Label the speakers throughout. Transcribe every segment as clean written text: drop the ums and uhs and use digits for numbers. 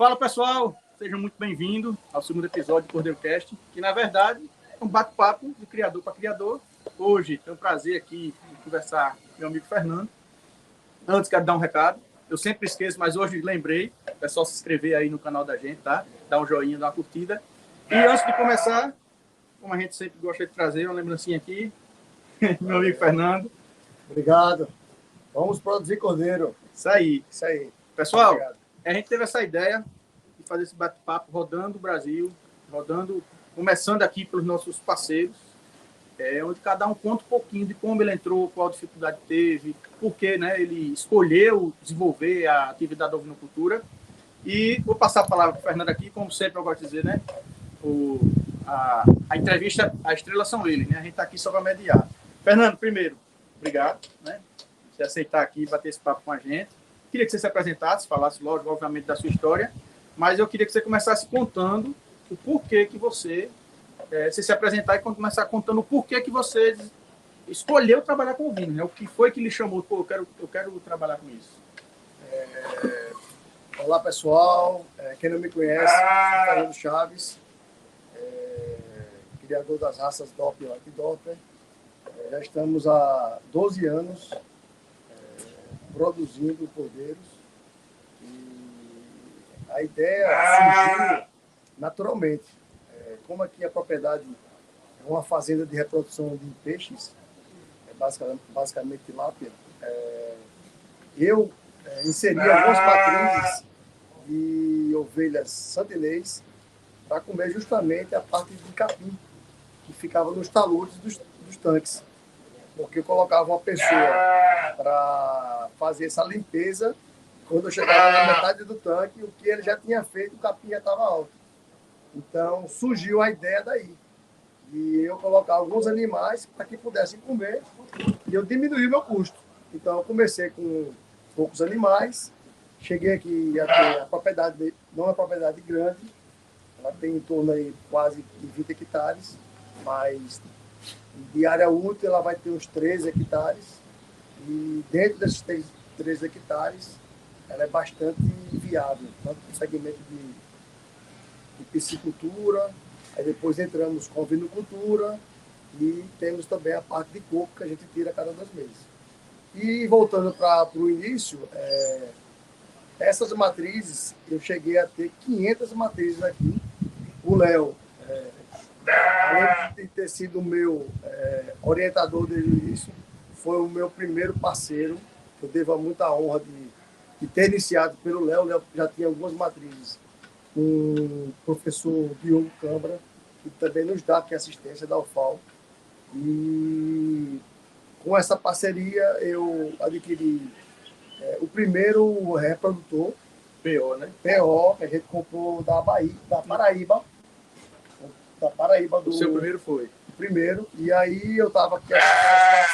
Speaker 1: Fala, pessoal, sejam muito bem-vindos ao segundo episódio do Cordeiro Cast, que na verdade é um bate-papo de criador para criador. Hoje tem um prazer aqui de conversar com meu amigo Fernando. Antes, quero dar um recado. Eu sempre esqueço, mas hoje lembrei. É só se inscrever aí no canal da gente, tá? Dar um joinha, dar uma curtida. E antes de começar, como a gente sempre gosta de trazer, uma lembrancinha aqui. Meu amigo Fernando.
Speaker 2: Obrigado. Vamos produzir cordeiro.
Speaker 1: Isso aí.
Speaker 2: Isso aí.
Speaker 1: Pessoal,
Speaker 2: Obrigado.
Speaker 1: A gente teve essa ideia de fazer esse bate-papo rodando o Brasil, começando aqui pelos nossos parceiros, onde cada um conta um pouquinho de como ele entrou, qual dificuldade teve, por que, né, ele escolheu desenvolver a atividade da ovinocultura. E vou passar a palavra para o Fernando aqui, como sempre eu gosto de dizer, né? A entrevista, a estrela são eles, né? A gente está aqui só para mediar. Fernando, primeiro, obrigado, né? Você aceitar aqui, bater esse papo com a gente. Queria que você se apresentasse, falasse, lógico, obviamente, da sua história, mas eu queria que você começasse contando o porquê que você se apresentar e começar contando o porquê que você escolheu trabalhar com o vinho, né? O que foi que lhe chamou? Pô, eu quero trabalhar com isso.
Speaker 2: Olá, pessoal. Quem não me conhece, sou Fernando Chaves, criador das raças Doppler e White Doppler. Já estamos há 12 anos produzindo cordeiros. E a ideia surgiu naturalmente. Como aqui a propriedade é uma fazenda de reprodução de peixes, basicamente tilápia, eu inseri algumas matrizes de ovelhas santinês para comer justamente a parte de capim que ficava nos taludes dos tanques. Porque eu colocava uma pessoa para fazer essa limpeza. Quando eu chegava na metade do tanque, o que ele já tinha feito, o capim já estava alto. Então, surgiu a ideia daí. E eu colocar alguns animais para que pudessem comer e eu diminuí o meu custo. Então, eu comecei com poucos animais, cheguei aqui a ter a propriedade, não é uma propriedade grande, ela tem em torno aí quase de 20 hectares, mas de área útil ela vai ter uns 13 hectares e dentro desses 13 hectares ela é bastante viável, tanto no segmento de piscicultura, aí depois entramos com vinocultura e temos também a parte de coco que a gente tira a cada 2 meses. E voltando para o início, essas matrizes, eu cheguei a ter 500 matrizes aqui. O Léo, além de ter sido o meu orientador desde o início, foi o meu primeiro parceiro. Eu devo muita honra de ter iniciado pelo Léo. O Léo já tinha algumas matrizes com o professor Diogo Câmara, que também nos dá aqui assistência da UFAL. E com essa parceria eu adquiri o primeiro reprodutor,
Speaker 1: PO, né?
Speaker 2: PO, que a gente comprou da Paraíba.
Speaker 1: O seu primeiro foi?
Speaker 2: O primeiro. E aí eu estava aqui as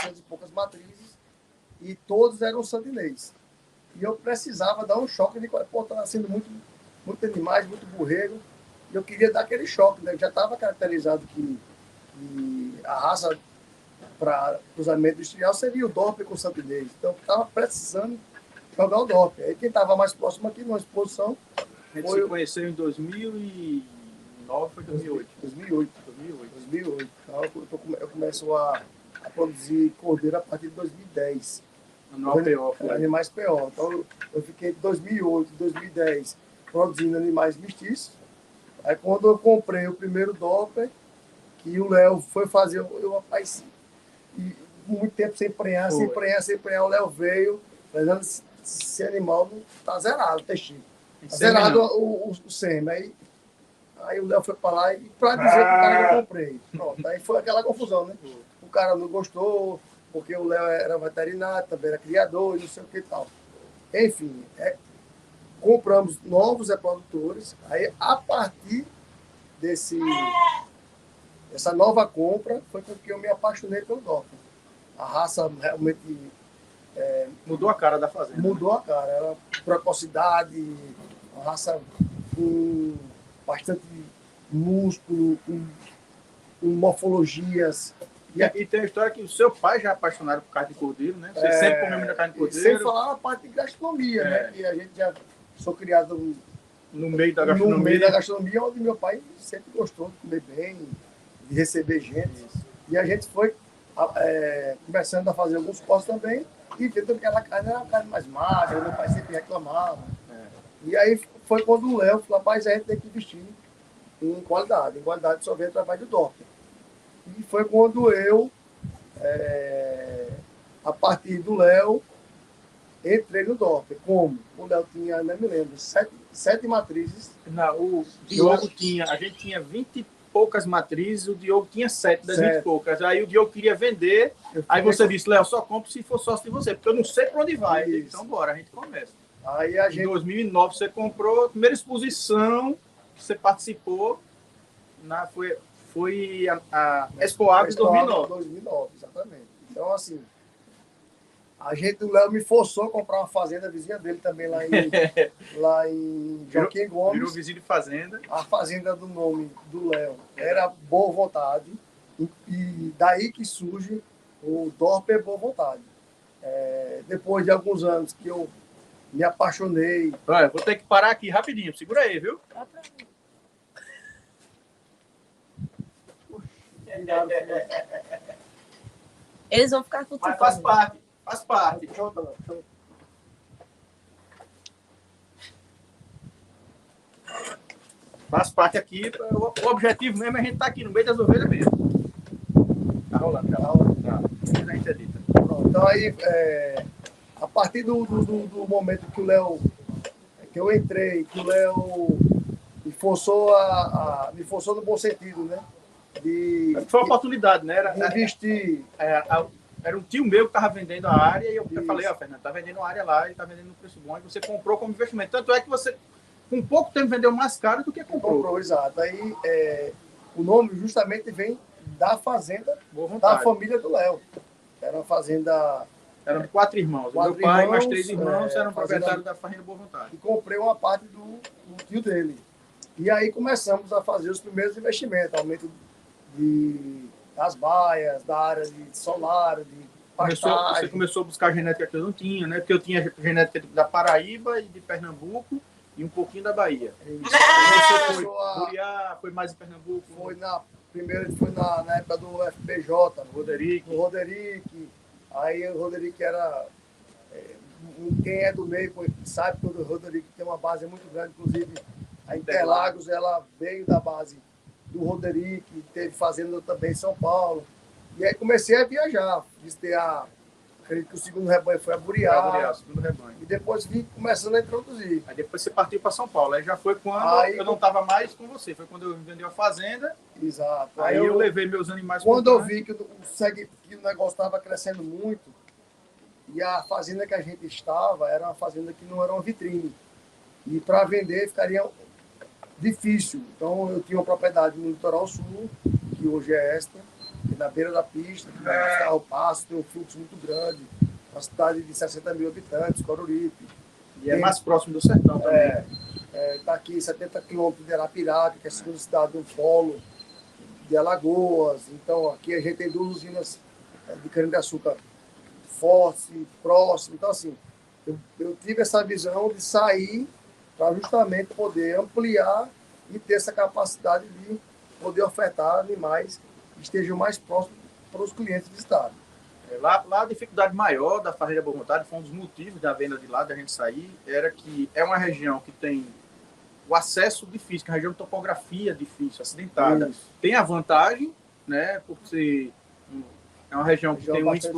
Speaker 2: 400 e poucas matrizes e todos eram santinês. E eu precisava dar um choque de... Pô, estava sendo muito animais, muito burrego. E eu queria dar aquele choque, né? Já estava caracterizado que a raça para cruzamento industrial seria o Doppler com o santinês. Então, eu estava precisando jogar o Doppler. Aí quem estava mais próximo aqui numa exposição...
Speaker 1: A gente se conheceu em 2009, foi 2008?
Speaker 2: 2008. Então, eu começo a produzir cordeiro a partir de 2010.
Speaker 1: Anual PO.
Speaker 2: Animais PO. Então, eu fiquei de 2008 a 2010 produzindo animais mestiços. Aí, quando eu comprei o primeiro Doppler, que o Léo foi fazer, rapaz, e muito tempo sem emprenhar, o Léo veio, Fernando, esse animal tá zerado, o textinho. Tá zerado o sêmen. Aí o Léo foi para lá e para dizer que o cara que eu comprei. Pronto, aí foi aquela confusão, né? O cara não gostou, porque o Léo era veterinário, também era criador e não sei o que e tal. Enfim, compramos novos reprodutores. Aí, a partir dessa nova compra, foi com que eu me apaixonei pelo Doppler. A raça realmente...
Speaker 1: mudou a cara da fazenda.
Speaker 2: Mudou a cara. Era precocidade, uma raça com bastante músculo, com morfologias.
Speaker 1: E tem a história que o seu pai já é apaixonado por carne de cordeiro, né? Você sempre comeu muita carne de cordeiro.
Speaker 2: Sem falar na parte de gastronomia, né? Que a gente já sou criado
Speaker 1: no meio da
Speaker 2: No meio da gastronomia, onde meu pai sempre gostou de comer bem, de receber gente. E a gente foi começando a fazer alguns cortes também, e vendo que aquela carne era uma carne mais magra, meu pai sempre reclamava. E aí foi quando o Léo falou, rapaz, a gente tem que investir em qualidade. Em qualidade só vem através do DOP. E foi quando eu, a partir do Léo, entrei no DOP. Como? O Léo tinha, não me lembro, sete matrizes.
Speaker 1: Não, o Diogo a gente tinha 20 e poucas matrizes, o Diogo tinha 7 das 20 e poucas. Aí o Diogo queria vender, aí você disse, Léo, só compro se for sócio de você, porque eu não sei para onde vai. Disse, então bora, a gente começa.
Speaker 2: Aí
Speaker 1: em 2009 você comprou, a primeira exposição que você participou foi a Expo Agro 2009.
Speaker 2: 2009, exatamente. Então, assim, o Léo me forçou a comprar uma fazenda vizinha dele também lá em Joaquim Gomes.
Speaker 1: Virou vizinho de fazenda.
Speaker 2: A fazenda do nome do Léo era Boa Vontade, e daí que surge o Dorper Boa Vontade. Depois de alguns anos que eu me apaixonei.
Speaker 1: Olha, vou ter que parar aqui rapidinho, segura aí, viu?
Speaker 3: Eles vão ficar com
Speaker 1: tudo. Mas faz parte. Faz parte aqui. O objetivo mesmo é a gente estar aqui no meio das ovelhas mesmo. Tá rolando, tá rolando. Tá. A gente edita.
Speaker 2: Então aí, a partir do momento que o Léo, que eu entrei, que o Léo me forçou me forçou no bom sentido, né?
Speaker 1: Foi uma oportunidade, né?
Speaker 2: Investir.
Speaker 1: Era um tio meu que estava vendendo a área e eu falei, Fernando, tá vendendo a área lá, ele tá vendendo no preço bom, e você comprou como investimento. Tanto é que você, com pouco tempo, vendeu mais caro do que comprou.
Speaker 2: Exato. Aí o nome justamente vem da fazenda da família do Léo. Era uma fazenda...
Speaker 1: Eram 4 irmãos. Meu pai e mais 3 irmãos eram proprietários da Fazenda Boa Vontade.
Speaker 2: E comprei uma parte do tio dele. E aí começamos a fazer os primeiros investimentos, aumento das baias, da área de solar, de pastagem.
Speaker 1: Você começou a buscar genética que eu não tinha, né? Porque eu tinha genética da Paraíba e de Pernambuco e um pouquinho da Bahia. Foi mais em Pernambuco?
Speaker 2: Primeiro foi na época do FPJ,
Speaker 1: Roderick.
Speaker 2: Aí o Roderick era... quem é do meio sabe que o Roderick tem uma base muito grande, inclusive a Interlagos, ela veio da base do Roderick, teve fazenda também em São Paulo. E aí comecei a viajar. Acredito que o segundo rebanho foi a Buriá.
Speaker 1: Segundo rebanho.
Speaker 2: E depois vim começando a introduzir.
Speaker 1: Aí depois você partiu para São Paulo. Aí já foi quando eu não estava mais com você. Foi quando eu vendi a fazenda.
Speaker 2: Exato.
Speaker 1: Aí eu levei meus animais.
Speaker 2: Quando eu vi que o negócio estava crescendo muito, e a fazenda que a gente estava era uma fazenda que não era uma vitrine. E para vender ficaria difícil. Então eu tinha uma propriedade no Litoral Sul, que hoje é esta, que na beira da pista, que o carro passa, tem um fluxo muito grande. Uma cidade de 60 mil habitantes, Coruripe.
Speaker 1: E é mais próximo do sertão também.
Speaker 2: Está aqui 70 quilômetros de Arapiraca, que é a segunda cidade do polo de Alagoas. Então aqui a gente tem 2 usinas de cana-de-açúcar fortes, próximas. Então assim, eu tive essa visão de sair para justamente poder ampliar e ter essa capacidade de poder ofertar animais que estejam mais próximos para os clientes visitarem.
Speaker 1: Lá a dificuldade maior da Fazenda Boa Vontade, foi um dos motivos da venda de lá, da gente sair, era que é uma região que tem o acesso difícil, que é uma região de topografia difícil, acidentada. Isso. Tem a vantagem, né, por ser... É uma região que tem um índice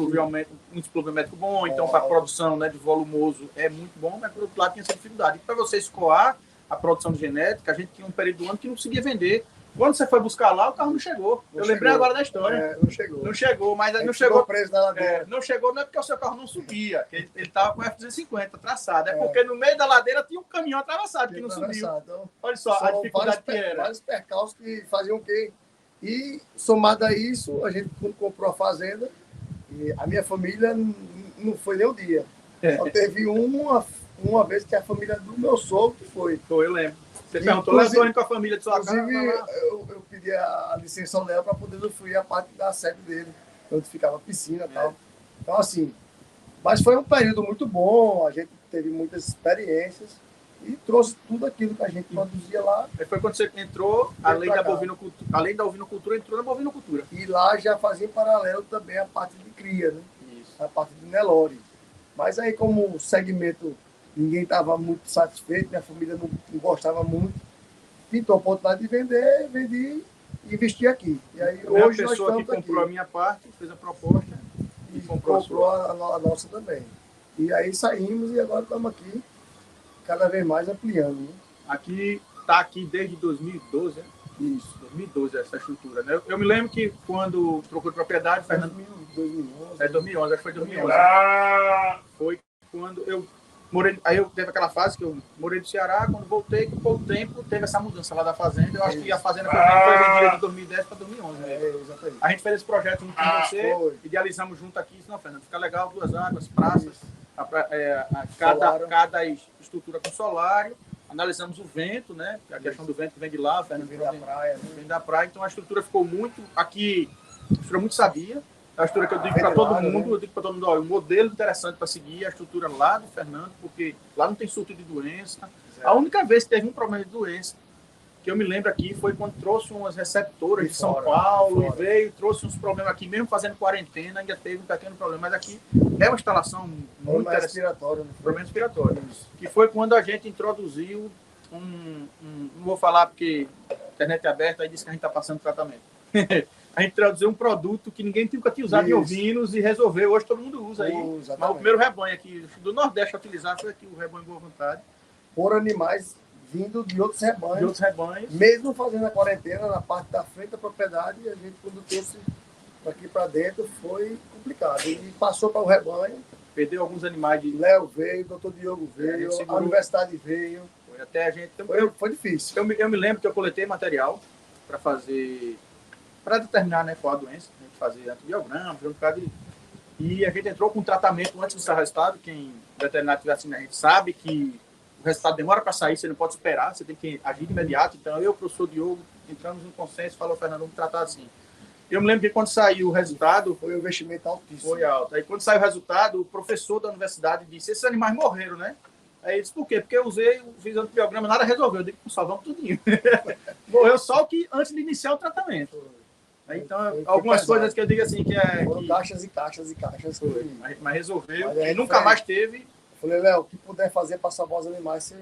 Speaker 1: pluviométrico bom, então para a produção, né, de volumoso é muito bom, mas por outro lado tem essa dificuldade. E para você escoar a produção de genética, a gente tinha um período do ano que não conseguia vender. Quando você foi buscar lá, o carro não chegou. Eu lembrei agora da história. Não chegou, mas não chegou.
Speaker 2: Preso na ladeira.
Speaker 1: Não chegou, não é porque o seu carro não subia, que ele estava com o F-250 traçado. É porque no meio da ladeira tinha um caminhão atravessado que não subiu. Então, olha só a dificuldade que era.
Speaker 2: Vários percalços que faziam o quê? E, somado a isso, a gente comprou a fazenda, e a minha família não foi nem um dia. Só teve uma vez que a família do meu sogro foi.
Speaker 1: Foi, eu lembro. Você perguntou, Antônio, com a família de sua casa?
Speaker 2: Inclusive, eu pedi a licença ao Léo para poder usufruir a parte da sede dele, onde ficava a piscina e tal. Então, assim, mas foi um período muito bom, a gente teve muitas experiências, e trouxe tudo aquilo que a gente produzia lá.
Speaker 1: Foi quando você entrou, além da
Speaker 2: cá.
Speaker 1: bovinocultura, além da ovinocultura, entrou na bovinocultura.
Speaker 2: E lá já fazia em paralelo também a parte de cria, né?
Speaker 1: Isso.
Speaker 2: A parte de Nelore. Mas aí, como o segmento, ninguém estava muito satisfeito, minha família não gostava muito, pintou a oportunidade de vender, vendi e investi aqui. E aí, hoje nós
Speaker 1: pessoa que
Speaker 2: estamos
Speaker 1: comprou
Speaker 2: aqui.
Speaker 1: a minha parte, fez a proposta
Speaker 2: E comprou a nossa também. E aí saímos e agora estamos aqui, cada vez mais ampliando. Né?
Speaker 1: Aqui, está aqui desde 2012, né?
Speaker 2: Isso.
Speaker 1: 2012 essa estrutura, né? Eu me lembro que quando trocou de propriedade, Fernando...
Speaker 2: 2011.
Speaker 1: 2011, acho que foi 2011. Foi quando eu morei... Aí eu teve aquela fase que eu morei no Ceará, quando voltei, com pouco tempo, teve essa mudança lá da fazenda. Eu acho que a fazenda que eu vi foi vendida de 2010 para 2011. Né?
Speaker 2: Exatamente.
Speaker 1: A gente fez esse projeto junto com você, idealizamos junto aqui. Não, Fernando, fica legal, 2 águas, praças, cada estrutura com solário. Analisamos o vento, né? A questão do vento que vem de lá, Fernando,
Speaker 2: vem da praia. Né?
Speaker 1: Vem da praia, então a estrutura ficou muito aqui, a estrutura muito sabia. A estrutura que eu digo para todo mundo, né? Eu digo para todo mundo, olha, um modelo interessante para seguir a estrutura lá do Fernando, porque lá não tem surto de doença. A única vez que teve um problema de doença, que eu me lembro aqui, foi quando trouxe umas receptoras de São Paulo e veio, trouxe uns problemas aqui, mesmo fazendo quarentena, ainda teve um pequeno problema, mas aqui é uma instalação muito
Speaker 2: respiratório, né?
Speaker 1: Problema respiratório. Que foi quando a gente introduziu não vou falar porque a internet é aberta, aí disse que a gente está passando tratamento. A gente introduziu um produto que ninguém nunca tinha usado em ovinos e resolveu, hoje todo mundo usa aí. Mas o primeiro rebanho aqui do Nordeste a utilizar foi aqui o rebanho Boa Vontade.
Speaker 2: Por animais vindo de outros rebanhos.
Speaker 1: De outros rebanhos.
Speaker 2: Mesmo fazendo a quarentena na parte da frente da propriedade, a gente, quando trouxe daqui para dentro, foi complicado. E passou para o rebanho.
Speaker 1: Perdeu alguns animais de...
Speaker 2: Léo veio, o doutor Diogo veio, a universidade veio.
Speaker 1: Foi até a gente...
Speaker 2: Foi difícil.
Speaker 1: Eu me lembro que eu coletei material para fazer... Para determinar, né, qual a doença. A gente fazia antibiograma, e a gente entrou com um tratamento antes do seu resultado. Quem veterinário tiver assim, a gente sabe que o resultado demora para sair, você não pode esperar, você tem que agir de imediato. Então, eu e o professor Diogo entramos em consenso e falou, Fernando, vamos tratar assim. Eu me lembro que quando saiu o resultado...
Speaker 2: Foi um investimento altíssimo.
Speaker 1: Foi alto. Aí, quando saiu o resultado, o professor da universidade disse, esses animais morreram, né? Aí ele disse, por quê? Porque eu fiz antibiograma, nada resolveu. Eu digo, salvamos tudinho. Morreu só que antes de iniciar o tratamento. Aí, então, algumas coisas que eu digo assim, que é...
Speaker 2: Foram caixas e caixas e caixas.
Speaker 1: Mas resolveu, e nunca mais teve...
Speaker 2: Falei, Léo, o que puder fazer para salvar os animais, você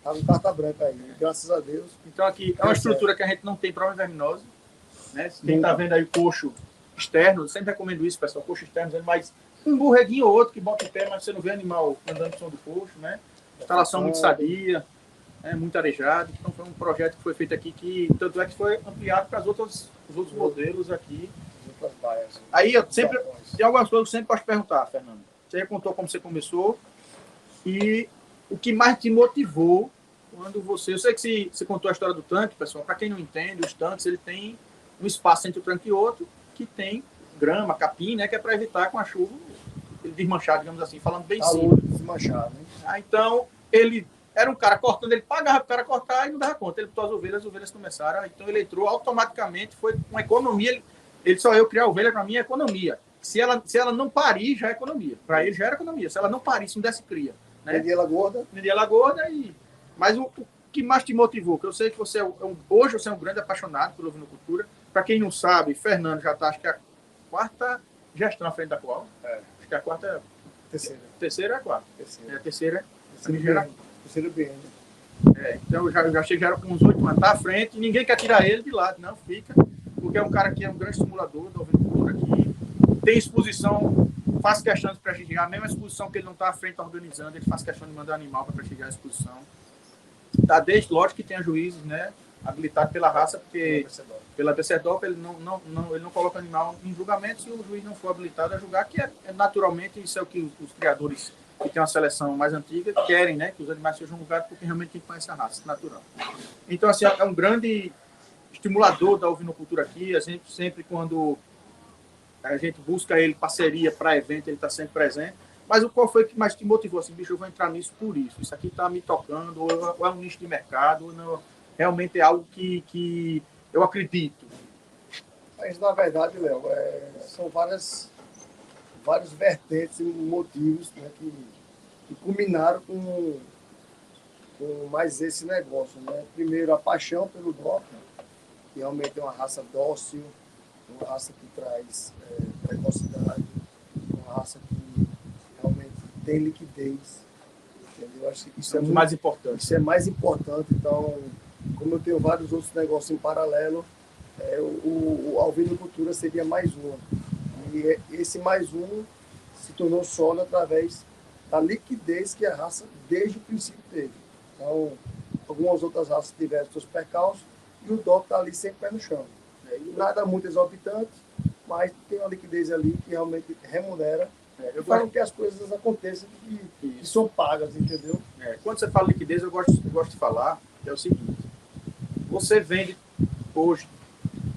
Speaker 2: tá com carta branca aí. Graças a Deus.
Speaker 1: Então, aqui é uma estrutura que a gente não tem problema verminoso. Né? Quem está vendo aí o coxo externo, eu sempre recomendo isso, pessoal, coxo externo, mas um borreguinho ou outro que bota em pé, mas você não vê animal andando no som do coxo, né? Instalação muito sadia, né? Muito arejado. Então foi um projeto que foi feito aqui, que tanto é que foi ampliado para os outros modelos aqui. Aí eu sempre, tem algumas coisas que eu sempre posso perguntar, Fernando. Você já contou como você começou e o que mais te motivou quando você... Eu sei que você contou a história do tanque, pessoal, para quem não entende, os tanques, ele tem um espaço entre o tanque e outro que tem grama, capim, né, que é para evitar com a chuva ele desmanchar, digamos assim, falando bem simples.
Speaker 2: Desmanchar, né?
Speaker 1: Então, ele era um cara cortando, ele pagava para o cara cortar e não dava conta. Ele botou as ovelhas começaram, então ele entrou automaticamente, foi uma economia, ele só eu criar ovelha para mim é economia. Se ela não parir, já é economia. Para ele já era economia. Se ela não parir, se não desse cria. Né?
Speaker 2: Vendi ela gorda.
Speaker 1: Mas o que mais te motivou? Que eu sei que você hoje você é um grande apaixonado por ovinocultura. Para quem não sabe, Fernando já está, acho que é a 4ª gestão à frente da qual? Acho que é a 4ª. Terceira é a 4ª. É a terceira.
Speaker 2: Terceiro bem.
Speaker 1: Então eu já cheguei com uns 8 anos, tá à frente, e ninguém quer tirar ele de lado, não, fica, porque é um cara que é um grande estimulador da ovinocultura aqui, tem exposição, faz questão de prestigiar, mesmo a exposição que ele não está à frente organizando, ele faz questão de mandar animal para prestigiar a exposição. Tá, desde, lógico que tem juízes, né, habilitados pela raça, porque pela PCDOP ele não coloca animal em julgamento se o juiz não for habilitado a julgar, que é naturalmente isso é o que os criadores que tem uma seleção mais antiga querem, né, que os animais sejam julgados porque realmente quem conhece a raça natural. Então, assim, é um grande estimulador da ovinocultura aqui. A gente sempre, quando a gente busca ele parceria para evento, ele está sempre presente. Mas qual foi que mais te motivou? Assim, bicho, eu vou entrar nisso por isso. Isso aqui está me tocando, ou é um nicho de mercado, ou não, realmente é algo que eu acredito.
Speaker 2: Mas, na verdade, Léo, são vários vertentes e motivos, né, que culminaram com com mais esse negócio, né? Primeiro, a paixão pelo DOP, que realmente é uma raça dócil, uma raça que traz precocidade, uma raça que realmente tem liquidez, entendeu? Acho que isso é muito
Speaker 1: mais importante.
Speaker 2: Isso é mais importante. Então, como eu tenho vários outros negócios em paralelo, a ovinocultura seria mais uma. E esse mais um se tornou sólido através da liquidez que a raça desde o princípio teve. Então, algumas outras raças tiveram seus percalços e o DOP está ali sempre pé no chão. E nada muito exorbitante, mas tem uma liquidez ali que realmente remunera. Eu falo que as coisas aconteçam que são pagas, entendeu?
Speaker 1: Quando você fala liquidez, eu gosto de falar que é o seguinte: você vende hoje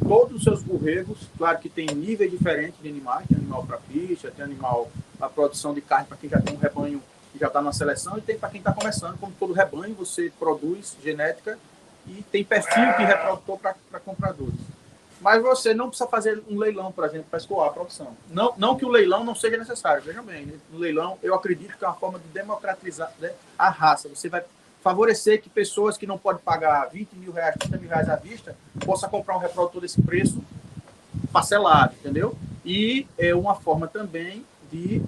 Speaker 1: todos os seus borregos, claro que tem níveis diferentes de animais, tem animal para ficha, tem animal para produção de carne para quem já tem um rebanho que já está na seleção, e tem para quem está começando. Como todo rebanho, você produz genética e tem perfil de reprodutor para compradores. Mas você não precisa fazer um leilão, por exemplo, para escoar a produção. Não que o leilão não seja necessário, vejam bem, né? No leilão, eu acredito que é uma forma de democratizar, né, a raça. Você vai favorecer que pessoas que não podem pagar 20 mil reais, 30 mil reais à vista, possam comprar um reprodutor desse preço parcelado, entendeu? E é uma forma também de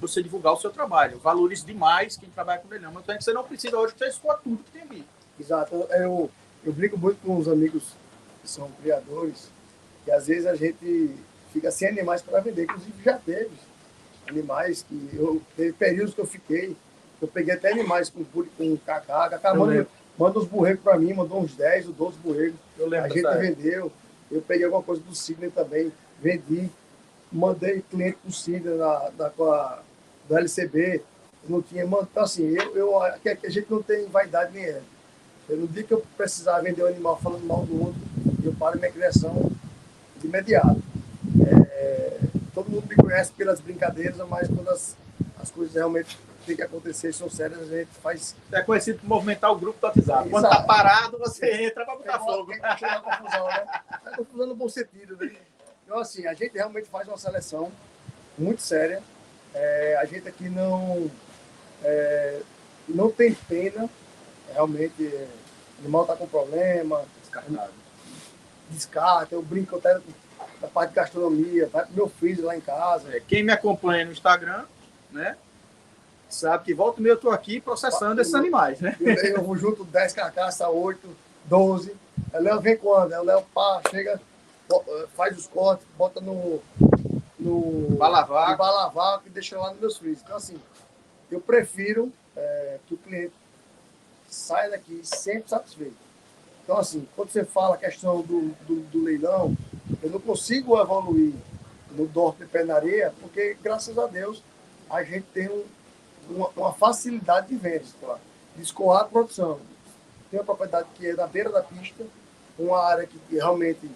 Speaker 1: você divulgar o seu trabalho. Valorize demais quem trabalha com leilão. Mas você não precisa hoje que você escoa tudo que tem ali.
Speaker 2: Exato. Eu brinco muito com os amigos que são criadores, que às vezes a gente fica sem animais para vender. Inclusive já teve animais que teve períodos que eu peguei até animais com Cacá. Cacá manda os borregos para mim, mandou uns 10 ou 12 borregos. A gente vendeu. Eu peguei alguma coisa do Sidney também, vendi. Mandei cliente para o Sidney da LCB. Não tinha, então assim, a gente não tem vaidade nem é. No dia que eu precisar vender um animal falando mal do outro, eu paro minha criação de imediato. Todo mundo me conhece pelas brincadeiras, mas quando as coisas realmente têm que acontecer, são sérias, a gente faz...
Speaker 1: É conhecido por movimentar o grupo do WhatsApp. Quando tá parado, você entra para botar fogo.
Speaker 2: Chega a confusão, né? A confusão no bom sentido, né? Então, assim, a gente realmente faz uma seleção muito séria. A gente aqui não tem pena, realmente, o animal está com problema, descarta, eu brinco até da parte de gastronomia, vai pro meu freezer lá em casa.
Speaker 1: Quem me acompanha no Instagram, né, sabe que volta e meia eu estou aqui processando esses animais, né?
Speaker 2: Eu vou junto 10 carcaças, 8, 12. Aí o Léo vem quando? Aí o Léo chega, faz os cortes, bota no balavaco e deixa lá no meus freezer. Então, assim, eu prefiro que o cliente saia daqui sempre satisfeito. Então, assim, quando você fala a questão do leilão, eu não consigo evoluir no DOP de pé na areia, porque, graças a Deus, a gente tem uma facilidade de venda, claro, de escoar a produção. Tem uma propriedade que é na beira da pista, uma área que é realmente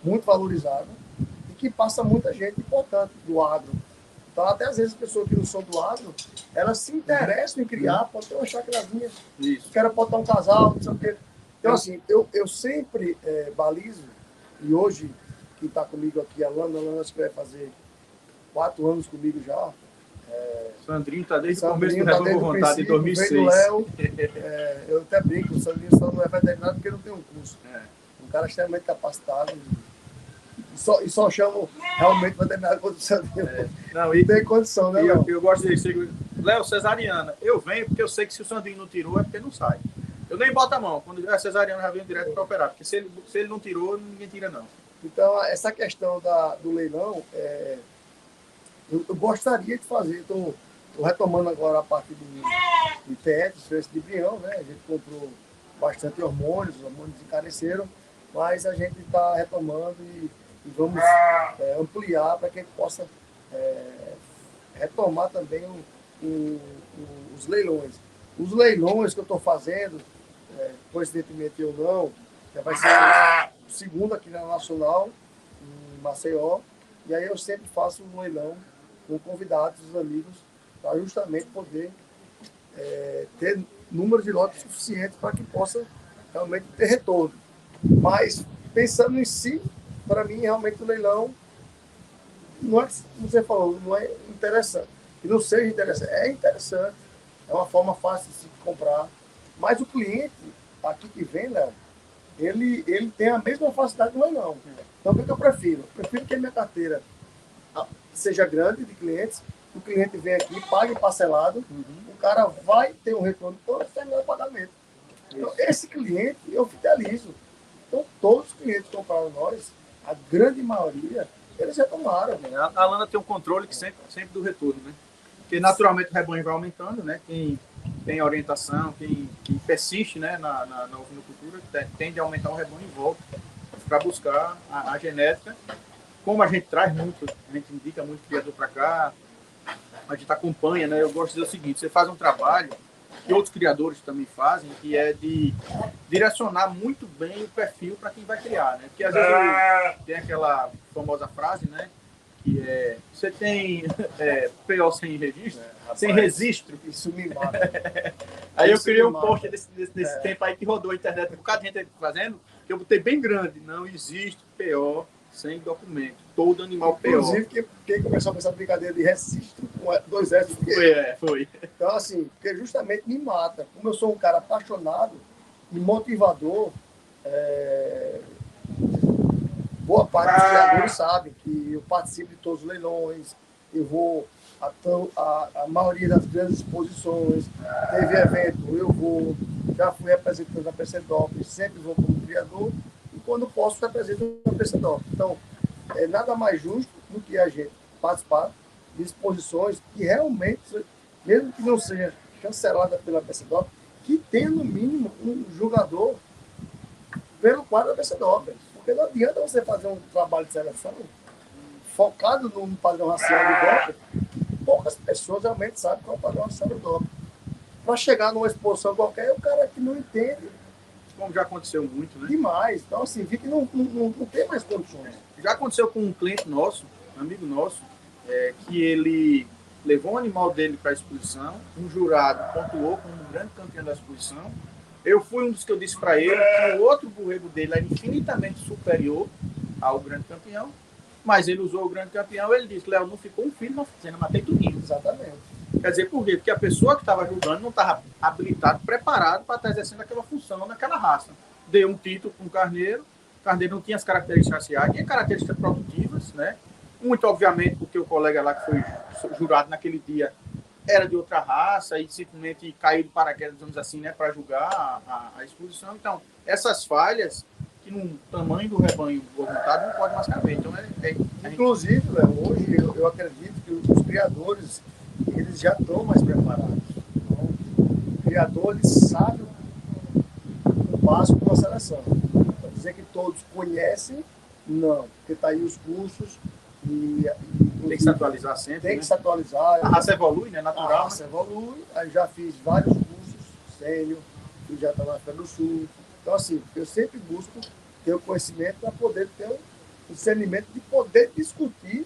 Speaker 2: muito valorizada e que passa muita gente importante do agro. Então, até às vezes, as pessoas que não são do agro, elas se interessam em criar, pode ter uma chacrazinha, quero botar um casal, não sei o quê. Então, assim, eu sempre balizo, e hoje, quem está comigo aqui, a Lana, acho que vai fazer 4 anos comigo já.
Speaker 1: Sandrinho está desde o começo do Retorno com Vontade, em 2006.
Speaker 2: Léo, eu até brinco, o Sandrinho só não é veterinário porque não tem um curso. Um cara extremamente capacitado. E só chamo realmente veterinário quando o Sandrinho não tem condição, né, Léo?
Speaker 1: Eu gosto de dizer, Léo, cesariana, eu venho porque eu sei que se o Sandrinho não tirou é porque não sai. Eu nem boto a mão. Quando a cesariana já vem direto para operar, porque se ele não tirou, ninguém tira, não.
Speaker 2: Então, essa questão do leilão, eu gostaria de fazer. Estou retomando agora a parte de TET, transferência de embrião, né? A gente comprou bastante hormônios, os hormônios encareceram, mas a gente está retomando e vamos ampliar para que a gente possa retomar também os leilões. Os leilões que eu estou fazendo, coincidentemente ou não, já vai ser o segundo aqui na Nacional, em Maceió, e aí eu sempre faço um leilão com convidados, os amigos, para justamente poder ter número de lotes suficientes para que possa realmente ter retorno. Mas, pensando em si, para mim, realmente o leilão não é, como você falou, não é interessante. Que não seja interessante. É interessante, é uma forma fácil de se comprar, Mas o cliente, aqui que vem, Léo, ele tem a mesma facilidade do leilão. Então, o que eu prefiro? Eu prefiro que a minha carteira seja grande de clientes, o cliente vem aqui, pague parcelado, o cara vai ter um retorno todo terminar o pagamento. Então, esse cliente eu fidelizo. Então, todos os clientes que compraram nós, a grande maioria, eles retomaram.
Speaker 1: A Lana tem um controle que sempre do retorno, né? Porque naturalmente o rebanho vai aumentando, né? Quem tem orientação, quem persiste, né, na ovinocultura, tende a aumentar o rebanho e volta para buscar a genética. Como a gente traz muito, a gente indica muito criador para cá, a gente acompanha, né? Eu gosto de dizer o seguinte: você faz um trabalho que outros criadores também fazem, que é de direcionar muito bem o perfil para quem vai criar, né? Porque às vezes tem aquela famosa frase, né? Que é, você tem PO sem registro,
Speaker 2: Rapaz,
Speaker 1: sem registro.
Speaker 2: Isso me mata.
Speaker 1: Aí eu
Speaker 2: Isso
Speaker 1: criei
Speaker 2: me
Speaker 1: um
Speaker 2: mata.
Speaker 1: post desse tempo aí que rodou a internet, um bocado de gente fazendo, que eu botei bem grande: não existe PO sem documento. Todo animal PO.
Speaker 2: Inclusive, quem começou com essa brincadeira de registro com 2 S,
Speaker 1: Foi.
Speaker 2: então, assim, porque justamente me mata. Como eu sou um cara apaixonado e motivador, boa parte dos criadores sabe que eu participo de todos os leilões, eu vou a maioria das grandes exposições, teve evento, eu vou, já fui representando a PCDOP, sempre vou como criador, e quando posso, represento a PCDOP. Então, é nada mais justo do que a gente participar de exposições que realmente, mesmo que não seja cancelada pela PCDOP, que tenha no mínimo um julgador pelo quadro da PCDOP. Porque não adianta você fazer um trabalho de seleção focado no padrão racial do DOP, poucas pessoas realmente sabem qual é o padrão racial do DOP. Para chegar numa exposição qualquer, o cara que não entende.
Speaker 1: Como já aconteceu muito, né?
Speaker 2: Demais. Então, assim, vi que não tem mais condições.
Speaker 1: Já aconteceu com um cliente nosso, um amigo nosso, que ele levou um animal dele para a exposição, um jurado pontuou como um grande campeão da exposição. Eu fui um dos que eu disse para ele que o outro borrego dele era infinitamente superior ao grande campeão, mas ele usou o grande campeão. Ele disse: Léo, não ficou um filho na fazenda, matei tudinho.
Speaker 2: Exatamente.
Speaker 1: Quer dizer, por quê? Porque a pessoa que estava julgando não estava habilitado, preparado para estar exercendo aquela função naquela raça. Deu um título para um carneiro, o carneiro não tinha as características raciais, tinha características produtivas, né? Muito, obviamente, porque o colega lá que foi jurado naquele dia era de outra raça e simplesmente caiu de paraquedas, digamos assim, né, para julgar a exposição. Então, essas falhas, que no tamanho do rebanho voluntário não pode mais caber. Então,
Speaker 2: Inclusive, Léo, hoje eu acredito que os criadores eles já estão mais preparados. Então, o criador ele sabe o básico de uma seleção. Então, dizer que todos conhecem, não, porque está aí os cursos e
Speaker 1: tem que se atualizar sempre.
Speaker 2: Tem que
Speaker 1: né?
Speaker 2: se atualizar.
Speaker 1: A raça evolui, né? Natural.
Speaker 2: A raça evolui. Aí já fiz vários cursos, sênior, que já está na África do Sul. Então, assim, eu sempre busco ter o conhecimento para poder ter um discernimento de poder discutir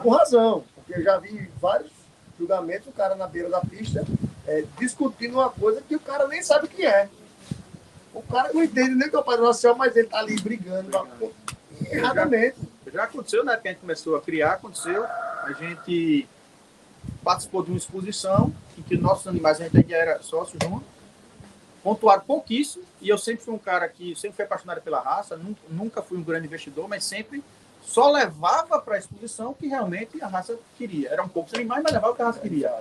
Speaker 2: com razão. Porque eu já vi vários julgamentos, o cara na beira da pista discutindo uma coisa que o cara nem sabe o que é. O cara não entende nem que é o padrão racial, mas ele está ali brigando. Erradamente.
Speaker 1: Já aconteceu, né? Que a gente começou a criar, aconteceu. A gente participou de uma exposição em que nossos animais, a gente ainda era sócio junto, pontuaram pouquíssimo, e eu sempre fui um cara que sempre fui apaixonado pela raça, nunca fui um grande investidor, mas sempre só levava para a exposição o que realmente a raça queria. Eram poucos animais, mas levava o que a raça queria.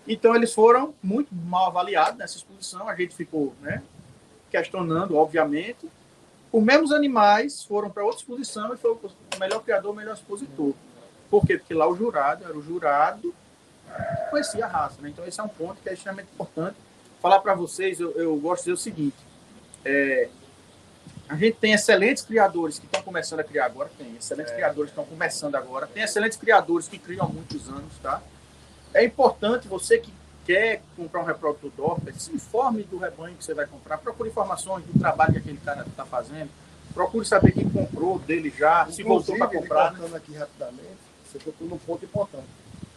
Speaker 1: Então, eles foram muito mal avaliados nessa exposição, a gente ficou, né, questionando, obviamente. Os mesmos animais foram para outra exposição e foi o melhor criador, o melhor expositor. Por quê? Porque lá o jurado era o jurado que conhecia a raça. Né? Então, esse é um ponto que é extremamente importante. Falar para vocês, eu gosto de dizer o seguinte: a gente tem excelentes criadores que estão começando a criar agora, tem excelentes criadores que estão começando agora, tem excelentes criadores que criam há muitos anos, tá? É importante você que quer comprar um reprodutor DORP, se informe do rebanho que você vai comprar, procure informações do trabalho que aquele cara está fazendo, procure saber quem comprou dele já, se voltou para comprar.
Speaker 2: Voltando aqui rapidamente, você tocou num ponto importante.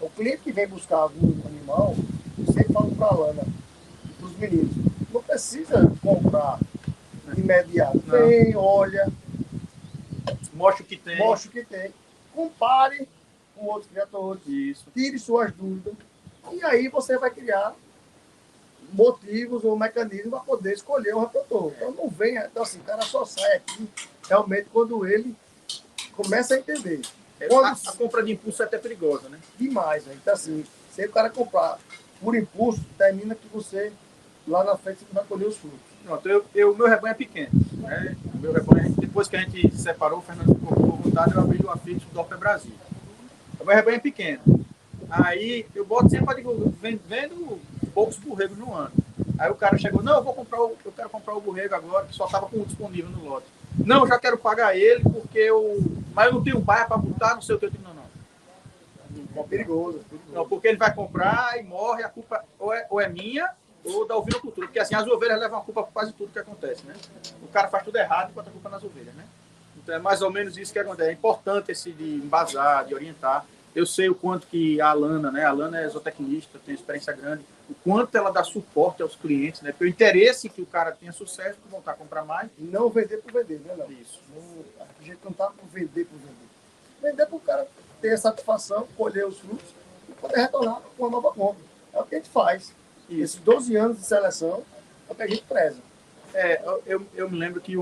Speaker 2: O cliente que vem buscar algum animal, eu sempre falo para a Lana, para os meninos, não precisa comprar imediato. Vem, olha,
Speaker 1: mostra o que tem.
Speaker 2: Mostra o que tem. Compare com outros criadores.
Speaker 1: Isso.
Speaker 2: Tire suas dúvidas. E aí você vai criar motivos ou mecanismos para poder escolher um reprodutor. Então não vem, então assim, o cara só sai aqui realmente quando ele começa a entender.
Speaker 1: A compra de impulso é até perigosa, né?
Speaker 2: Demais, né? Então assim, se o cara comprar por impulso, termina que você, lá na frente, você não vai colher os frutos.
Speaker 1: Pronto, meu rebanho é pequeno, né? O meu rebanho, depois que a gente separou, o Fernando ficou com vontade, eu abri o afixo do Dorper Brasil. O meu rebanho é pequeno. Aí eu boto sempre para divulgar, vendo poucos borregos no ano. Aí o cara chegou, não, eu quero comprar o borrego agora, que só estava com o disponível no lote. Não, eu já quero pagar ele, mas eu não tenho baia para botar, não sei o que. Eu digo, não.
Speaker 2: É perigoso.
Speaker 1: Não, porque ele vai comprar e morre, a culpa ou é minha ou da ovinocultura. Porque assim, as ovelhas levam a culpa por quase tudo que acontece, né? O cara faz tudo errado e bota a culpa nas ovelhas, né? Então é mais ou menos isso que acontece. É importante esse de embasar, de orientar. Eu sei o quanto que a Alana, né? A Alana é zootecnista, tem experiência grande. O quanto ela dá suporte aos clientes, né? Porque o interesse que o cara tenha sucesso, de voltar a comprar mais.
Speaker 2: E não vender por vender, né, Léo?
Speaker 1: Isso.
Speaker 2: A gente não está por vender por vender. Vender para o cara ter a satisfação, colher os frutos e poder retornar com uma nova compra. É o que a gente faz.
Speaker 1: Isso.
Speaker 2: Esses 12 anos de seleção é o que a gente preza.
Speaker 1: Eu me lembro que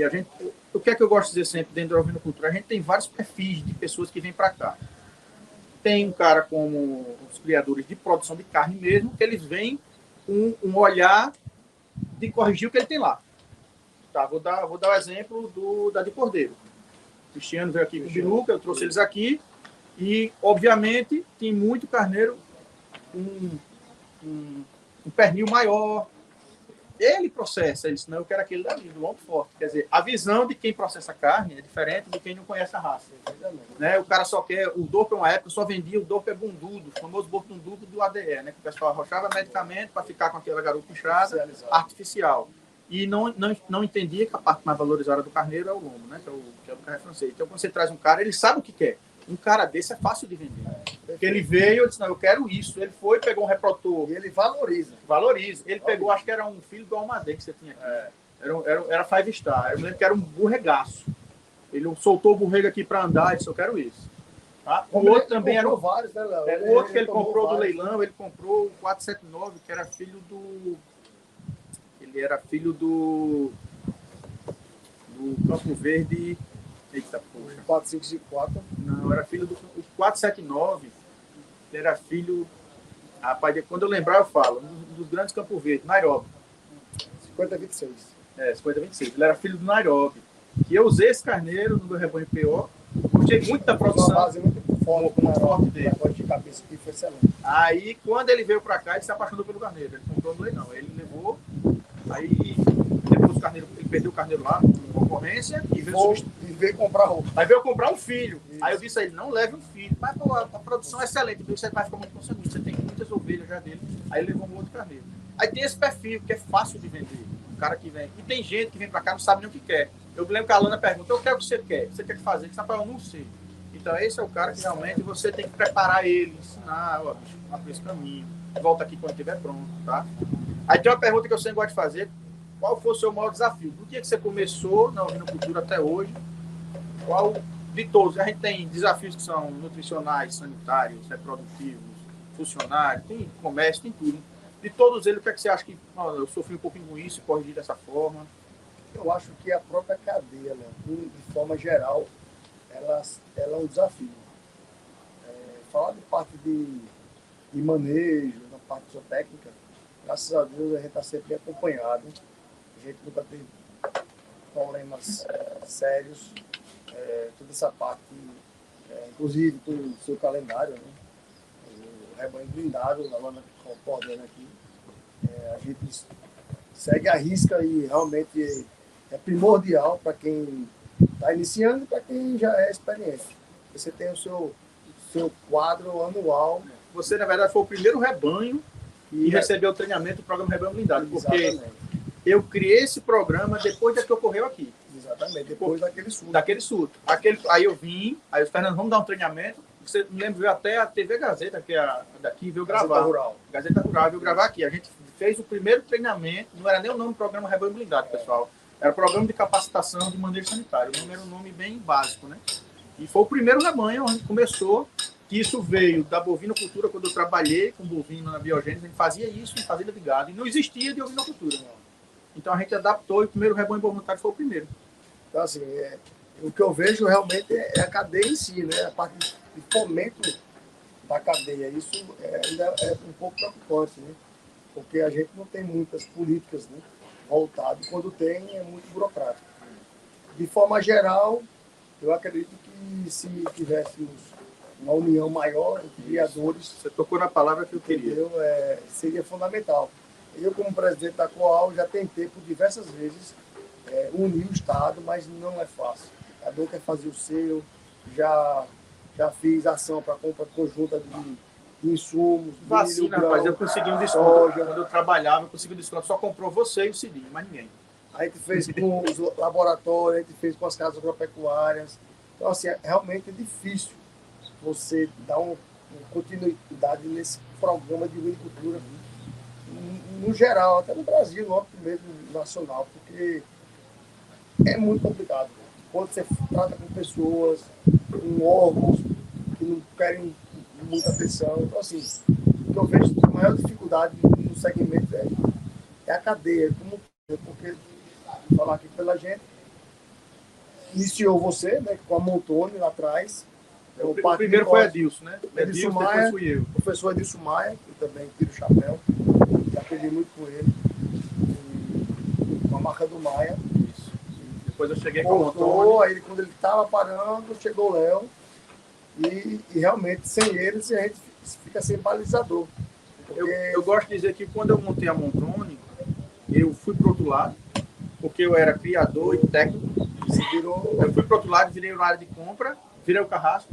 Speaker 1: a gente... O que é que eu gosto de dizer sempre dentro da ovinocultura? A gente tem vários perfis de pessoas que vêm para cá. Tem um cara como os criadores de produção de carne mesmo, que eles vêm com um olhar de corrigir o que ele tem lá. Tá, vou dar o exemplo da de Cordeiro. O Cristiano veio aqui com o Biluca, eu trouxe eles aqui, e, obviamente, tem muito carneiro com um pernil maior. Ele processa, ele disse, não, eu quero aquele dali, do lombo forte. Quer dizer, a visão de quem processa carne é diferente de quem não conhece a raça. Né? O cara só quer, o Dorper, uma época, só vendia o Dorper bundudo, o famoso bundudo do ADE, né? Que o pessoal arrochava medicamento para ficar com aquela garupa inchada artificial. E não entendia que a parte mais valorizada do carneiro é o lombo, né? Que é o carne francês. Então, quando você traz um cara, ele sabe o que quer. Um cara desse é fácil de vender. Porque ele veio e disse, não, eu quero isso. Ele foi, pegou um reprodutor.
Speaker 2: E ele valoriza.
Speaker 1: Ele pegou, acho que era um filho do Almadê que você tinha aqui. Era Five Star. Eu me lembro que era um borregaço. Ele soltou o borrego aqui para andar e disse, eu quero isso. Tá? O outro também era
Speaker 2: vários, né, Léo?
Speaker 1: O outro que ele comprou do leilão, ele comprou o 479, que era filho do... Ele era filho do Campo Verde... Eita, poxa.
Speaker 2: 4554.
Speaker 1: Não, era filho do 479. Ele era filho... Rapaz, quando eu lembrar, eu falo. Um dos grandes Campo Verde, Nairobi.
Speaker 2: 5026.
Speaker 1: 5026. Ele era filho do Nairobi. Que eu usei esse carneiro no meu rebanho PO. Gostei muito da produção.
Speaker 2: Uma base muito forte dele. De cabeça que foi excelente.
Speaker 1: Aí, quando ele veio para cá, ele se apaixonou pelo carneiro. Ele comprou no leilão. Ele levou... Aí, depois o carneiro, ele perdeu o carneiro lá, com concorrência, e
Speaker 2: veio comprar roupa.
Speaker 1: Aí veio comprar um filho. Isso. Aí eu disse a ele, não leve um filho. Mas pô, a produção é excelente, você vai ficar muito consumido, você tem muitas ovelhas já dele. Aí ele levou um outro carneiro. Aí tem esse perfil, que é fácil de vender. O cara que vem. E tem gente que vem pra cá e não sabe nem o que quer. Eu lembro que a Alana pergunta, eu quero o que você quer. Você quer fazer? Ele eu não sei. Então esse é o cara que realmente você tem que preparar ele, ensinar, ó, bicho, vai por esse caminho. Volta aqui quando estiver pronto, tá? Aí tem uma pergunta que eu sempre gosto de fazer. Qual foi o seu maior desafio? Do que você começou na ovinocultura até hoje? Qual de todos? A gente tem desafios que são nutricionais, sanitários, reprodutivos, funcionários, tem comércio, tem tudo. De todos eles, o que é que você acha que eu sofri um pouquinho com isso e corrigi dessa forma?
Speaker 2: Eu acho que a própria cadeia, né, de forma geral, ela é um desafio. Falar de parte de manejo, da parte zootécnica, graças a Deus a gente está sempre acompanhado. A gente nunca teve problemas sérios. Toda essa parte, inclusive com o seu calendário, né? O rebanho blindado, a Lana coordena aqui. A gente segue a risca e realmente é primordial para quem está iniciando e para quem já é experiente. Você tem o seu quadro anual.
Speaker 1: Você, na verdade, foi o primeiro rebanho que recebeu o treinamento do programa Rebanho Blindado. Porque
Speaker 2: Exatamente.
Speaker 1: Eu criei esse programa depois do que ocorreu aqui.
Speaker 2: Exatamente, depois daquele surto.
Speaker 1: Daquele surto. Aí eu vim, aí os Fernando, vamos dar um treinamento. Você me lembra, veio até a TV Gazeta, que é daqui, veio gravar. Gazeta Rural, veio gravar aqui. A gente fez o primeiro treinamento, não era nem o nome do programa Rebanho Blindado, pessoal. Era o programa de capacitação de manejo sanitário. O nome era um nome bem básico, né? E foi o primeiro rebanho, onde começou, que isso veio da bovinocultura, quando eu trabalhei com bovino na biogênese, a gente fazia isso em fazenda de gado, e não existia de ovinocultura. Então a gente adaptou e o primeiro rebanho voluntário foi o primeiro.
Speaker 2: Então, assim, o que eu vejo realmente é a cadeia em si, né? A parte de fomento da cadeia. Isso ainda é um pouco preocupante, né? Porque a gente não tem muitas políticas, né, voltadas. Quando tem, é muito burocrático. De forma geral, eu acredito que se tivéssemos uma união maior entre criadores...
Speaker 1: Você tocou na palavra que eu queria.
Speaker 2: Entendeu? Seria fundamental. Eu, como presidente da Coal, já tentei por diversas vezes unir o Estado, mas não é fácil. Cada um quer fazer o seu. Já fiz ação para compra conjunta de insumos.
Speaker 1: Vacina,
Speaker 2: milho,
Speaker 1: rapaz, eu consegui um desconto.
Speaker 2: Soja.
Speaker 1: Quando eu trabalhava, eu consegui um desconto. Só comprou você e o Cidinho, mais ninguém.
Speaker 2: A gente fez com os laboratórios, a gente fez com as casas agropecuárias. Então, assim, realmente é difícil você dar uma continuidade nesse programa de agricultura, no geral, até no Brasil, no âmbito mesmo nacional, porque é muito complicado. Quando você trata com pessoas, com órgãos que não querem muita atenção. Então, assim, o que eu vejo a maior dificuldade no segmento é a cadeia, porque falar aqui pela gente, iniciou você, né, com a Montone lá atrás.
Speaker 1: O primeiro foi Edilson, né?
Speaker 2: Edilson
Speaker 1: Maia,
Speaker 2: Maia,
Speaker 1: fui eu.
Speaker 2: o professor Edilson Maia, que também tira o chapéu, já aprendi muito com ele, com a marca do Maia.
Speaker 1: Isso. Depois eu cheguei com o
Speaker 2: Montone. Aí quando ele estava parando, chegou o Léo, e realmente sem eles a gente fica sem balizador.
Speaker 1: Eu gosto de dizer que quando eu montei a Montone, eu fui para o outro lado, porque eu era criador e técnico. Eu fui para o outro lado, virei na área de compra, virei o carrasco,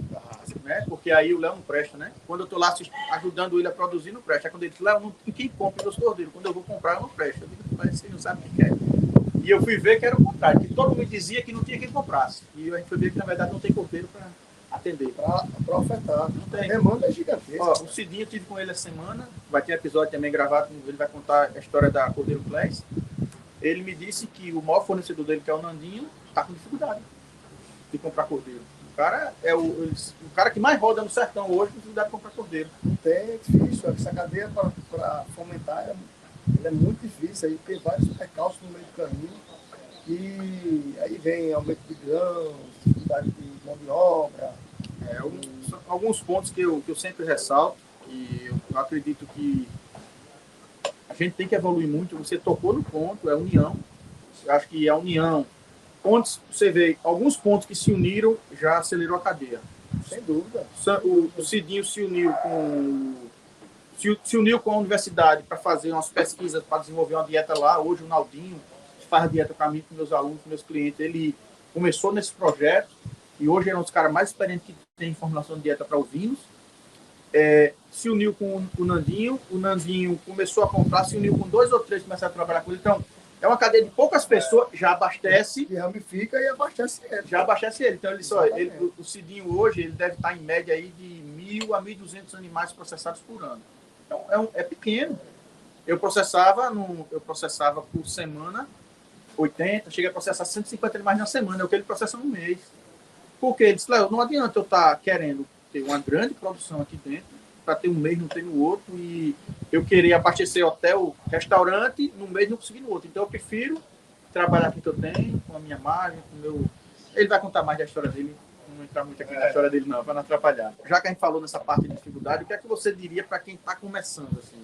Speaker 1: né? Porque aí o Léo não presta, né? Quando eu estou lá ajudando ele a produzir, não presta. Aí quando ele diz, Léo, em quem compra meus cordeiros? Quando eu vou comprar, eu não presto. Eu digo, mas você não sabe o que quer. E eu fui ver que era o contrário, que todo mundo dizia que não tinha quem comprasse. E a gente foi ver que, na verdade, não tem cordeiro para atender.
Speaker 2: Para ofertar.
Speaker 1: Não tem.
Speaker 2: A demanda é gigantesca.
Speaker 1: Ó, o Cidinho eu tive com ele essa semana, vai ter episódio também gravado, ele vai contar a história da Cordeiro Class. Ele me disse que o maior fornecedor dele, que é o Nandinho, está com dificuldade de comprar cordeiro. O cara é o cara que mais roda no sertão hoje, com dificuldade de comprar cordeiro.
Speaker 2: Não tem, é difícil. Essa cadeia para fomentar é muito difícil. Aí tem vários percalços no meio do caminho. E aí vem aumento de grãos, dificuldade de mão de obra.
Speaker 1: Alguns pontos que eu sempre ressalto, que eu acredito que a gente tem que evoluir muito. Você tocou no ponto, é a união. Eu acho que a união, onde você vê alguns pontos que se uniram, já acelerou a cadeia.
Speaker 2: Sem dúvida.
Speaker 1: O Cidinho se uniu com a universidade para fazer umas pesquisas, para desenvolver uma dieta lá. Hoje o Naldinho faz dieta para mim, com meus alunos, com meus clientes. Ele começou nesse projeto e hoje é um dos caras mais experientes que tem formulação de dieta para ovinos. Se uniu com o Nandinho começou a comprar, se uniu com 2 ou 3 que começaram a trabalhar com ele. Então, é uma cadeia de poucas pessoas, já abastece.
Speaker 2: E ramifica e abastece ele.
Speaker 1: Já abastece ele. Então, o Cidinho hoje, ele deve estar em média aí de 1.000 a 1.200 animais processados por ano. Então, é pequeno. Eu processava por semana 80, cheguei a processar 150 animais na semana, é o que ele processa no mês. Porque ele disse, Léo, não adianta eu estar querendo ter uma grande produção aqui dentro, para ter um mês, não ter no outro, e eu querer abastecer hotel, restaurante, num mês não conseguir no outro. Então eu prefiro trabalhar com o que eu tenho, com a minha margem, com o meu... Ele vai contar mais da história dele, não vou entrar muito aqui na história dele não, para não atrapalhar. Já que a gente falou nessa parte de dificuldade, o que é que você diria para quem está começando? Assim?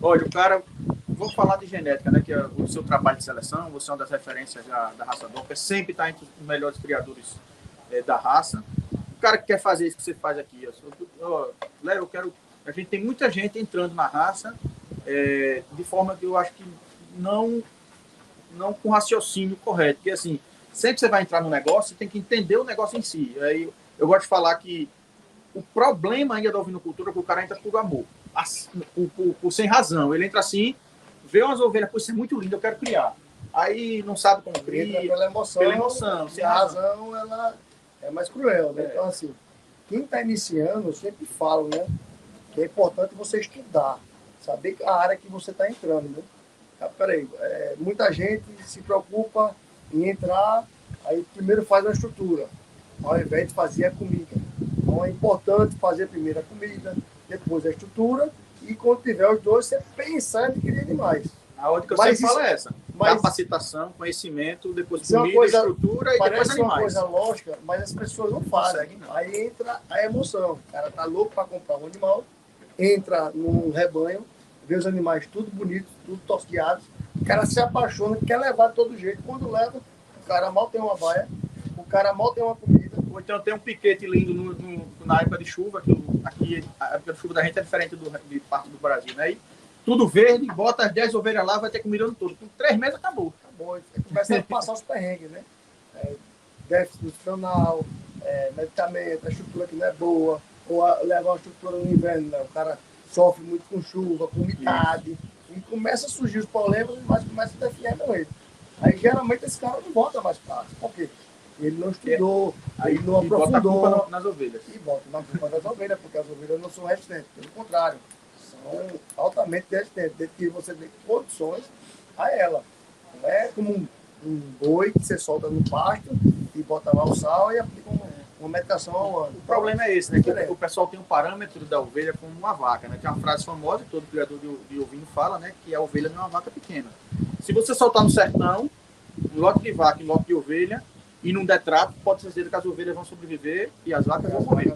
Speaker 1: Olha, o cara... Vamos falar de genética, né? Que é o seu trabalho de seleção, você é uma das referências da raça Doppler, sempre está entre os melhores criadores da raça. O cara que quer fazer isso que você faz aqui, Léo, a gente tem muita gente entrando na raça de forma que eu acho que não com raciocínio correto, porque assim, sempre que você vai entrar no negócio, você tem que entender o negócio em si. Aí eu gosto de falar que o problema ainda da ovinocultura é que o cara entra por amor, por sem razão. Ele entra assim, vê umas ovelhas, isso é muito lindo, eu quero criar. Aí não sabe como cria.
Speaker 2: Pela emoção.
Speaker 1: Sem
Speaker 2: a razão, ela é mais cruel, né? Então, assim, quem está iniciando, eu sempre falo, né? Que é importante você estudar, saber a área que você está entrando, né? Muita gente se preocupa em entrar, aí primeiro faz uma estrutura, ao invés de fazer a comida. Então é importante fazer primeiro a comida, depois a estrutura, e quando tiver os dois, você pensar em adquirir animais.
Speaker 1: A ordem que eu sempre falo é essa. Capacitação, conhecimento, depois comida, estrutura e depois animais.
Speaker 2: Parece uma coisa lógica, mas as pessoas não fazem. Aí entra a emoção. O cara tá louco para comprar um animal, entra num rebanho, vê os animais tudo bonitos, tudo tosquiados, o cara se apaixona, quer levar de todo jeito. Quando leva, o cara mal tem uma baia, o cara mal tem uma comida.
Speaker 1: Ou então tem um piquete lindo na época de chuva, que aqui a época de chuva da gente é diferente de parte do Brasil, né? E tudo verde, bota as 10 ovelhas lá, vai ter comida no todo. Com 3 meses acabou.
Speaker 2: Acabou. Começa a passar os perrengues, né? Déficit nutricional, medicamento, a estrutura que não é boa, ou levar uma estrutura no inverno, né? O cara sofre muito com chuva, com umidade, e começa a surgir os problemas, mas começa a definir com ele. Aí geralmente esse cara não volta mais fácil. Por quê? Ele não estudou, ele não aprofundou.
Speaker 1: Bota a culpa nas ovelhas.
Speaker 2: E bota na culpa das ovelhas, porque as ovelhas não são resistentes, pelo contrário, são altamente resistentes, desde que você dê condições a ela. Não é como um boi que você solta no pasto e bota lá o sal e aplica uma medicação ao ano.
Speaker 1: O problema é esse, né? Que o pessoal tem um parâmetro da ovelha como uma vaca, né? Tem uma frase famosa que todo criador de ovino fala, né? Que a ovelha não é uma vaca pequena. Se você soltar no sertão, um lote de vaca e um lote de ovelha, e não der trato, pode ser certeza que as ovelhas vão sobreviver e as vacas vão morrer.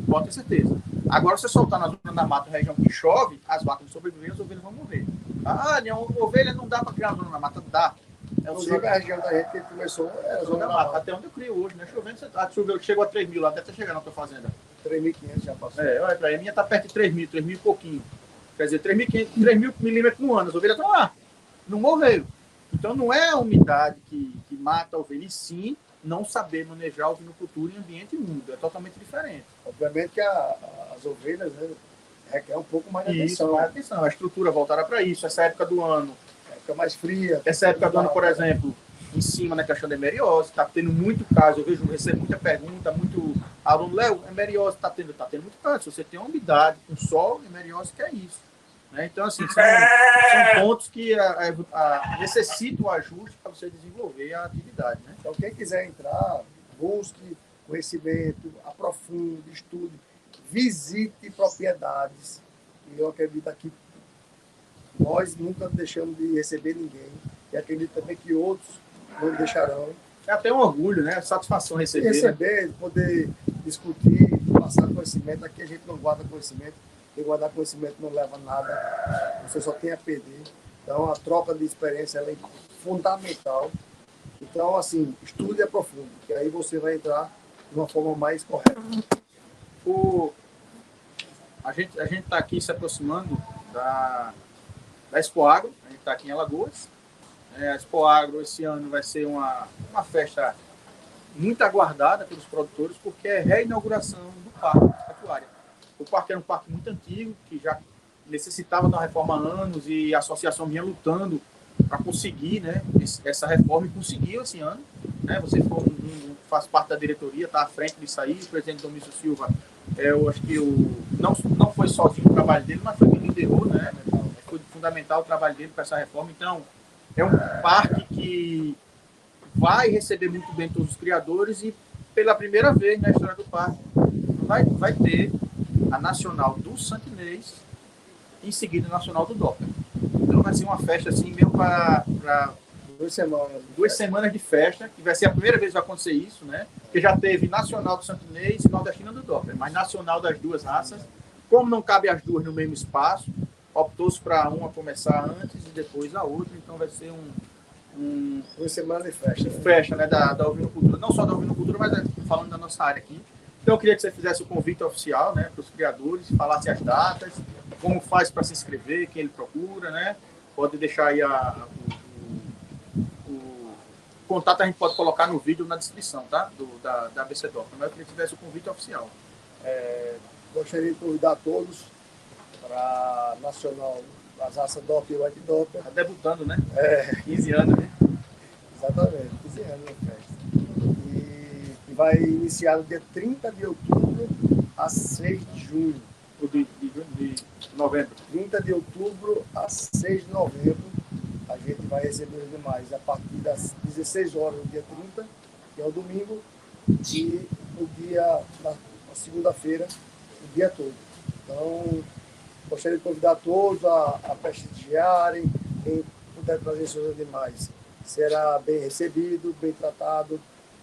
Speaker 1: Pode ter certeza. Agora, se você soltar na zona da mata, região que chove, as vacas vão sobreviver e as ovelhas vão morrer. Ah, ovelha não dá para criar na zona da mata? Dá.
Speaker 2: Inclusive, a região da gente que começou era a zona da mata.
Speaker 1: Até onde eu crio hoje, né? Chovendo, chegou a 3 mil lá, até chegar na tua fazenda.
Speaker 2: 3.500 já passou.
Speaker 1: Olha pra aí, a minha tá perto de 3 mil e pouquinho. Quer dizer, 3 mil milímetros no ano. As ovelhas estão lá. Não morreram. Então, não é a umidade que mata a ovelha, e sim não saber manejar a ovinocultura em ambiente úmido. É totalmente diferente.
Speaker 2: Obviamente que as ovelhas, né, requer um pouco mais de atenção.
Speaker 1: Mais atenção. A estrutura voltará para isso. Essa época do ano.
Speaker 2: Época mais fria.
Speaker 1: Essa época do ano, por exemplo, em cima na questão da hemeriose, está tendo muito caso. Eu recebo muita pergunta, muito aluno, Léo, hemeriose está tendo muito caso. Se você tem uma umidade com sol, hemeriose que é isso. Né? Então, assim, são pontos que necessitam o ajuste para você desenvolver a atividade. Né?
Speaker 2: Então, quem quiser entrar, busque conhecimento, aprofunde, estude, visite propriedades. E eu acredito que nós nunca deixamos de receber ninguém. E acredito também que outros não deixarão.
Speaker 1: É até um orgulho, né? Satisfação receber.
Speaker 2: Né? Poder discutir, passar conhecimento. Aqui a gente não guarda conhecimento. E guardar conhecimento não leva a nada, você só tem a perder. Então, a troca de experiência ela é fundamental. Então, assim, estude e aprofunde, que aí você vai entrar de uma forma mais correta.
Speaker 1: A gente está aqui se aproximando da Expo Agro, a gente está aqui em Alagoas. A Expo Agro esse ano vai ser uma festa muito aguardada pelos produtores, porque é a reinauguração do parque de pecuária. O parque era um parque muito antigo, que já necessitava de uma reforma há anos, e a associação vinha lutando para conseguir, né, essa reforma, e conseguiu esse ano. Né? Você faz parte da diretoria, está à frente disso aí. O presidente Domício Silva, eu acho que não foi sozinho o trabalho dele, mas foi que liderou, né? Foi fundamental o trabalho dele para essa reforma. Então, é um parque que vai receber muito bem todos os criadores, e pela primeira vez na história do parque vai ter a nacional do Santinês, em seguida a nacional do Doppler. Então vai ser uma festa assim mesmo para 2 semanas de festa, que vai ser a primeira vez que vai acontecer isso, né? Porque já teve nacional do Santinês e nordestina do Doppler, mas nacional das duas raças. Como não cabe as duas no mesmo espaço, optou-se para uma começar antes e depois a outra. Então vai ser
Speaker 2: 2 semanas de festa.
Speaker 1: De festa, né? Da ovinocultura, não só da ovinocultura, mas falando da nossa área aqui. Então, eu queria que você fizesse o convite oficial, né, para os criadores, falasse as datas, como faz para se inscrever, quem ele procura, né? Pode deixar aí o contato, a gente pode colocar no vídeo na descrição, tá? Da ABC Doppler. Mas eu queria que tivesse o convite oficial.
Speaker 2: Gostaria de convidar todos para a Nacional das raças Doppler e White Doppler.
Speaker 1: Está debutando, né? 15 anos, né?
Speaker 2: Exatamente, 15 anos na festa. E vai iniciar no dia 30 de outubro a 6 de junho.
Speaker 1: De novembro.
Speaker 2: 30 de outubro a 6 de novembro. A gente vai receber os demais a partir das 16 horas do dia 30, que é o domingo, e no dia na segunda-feira, o dia todo. Então, gostaria de convidar todos a prestigiarem, quem puder trazer seus animais será bem recebido, bem tratado.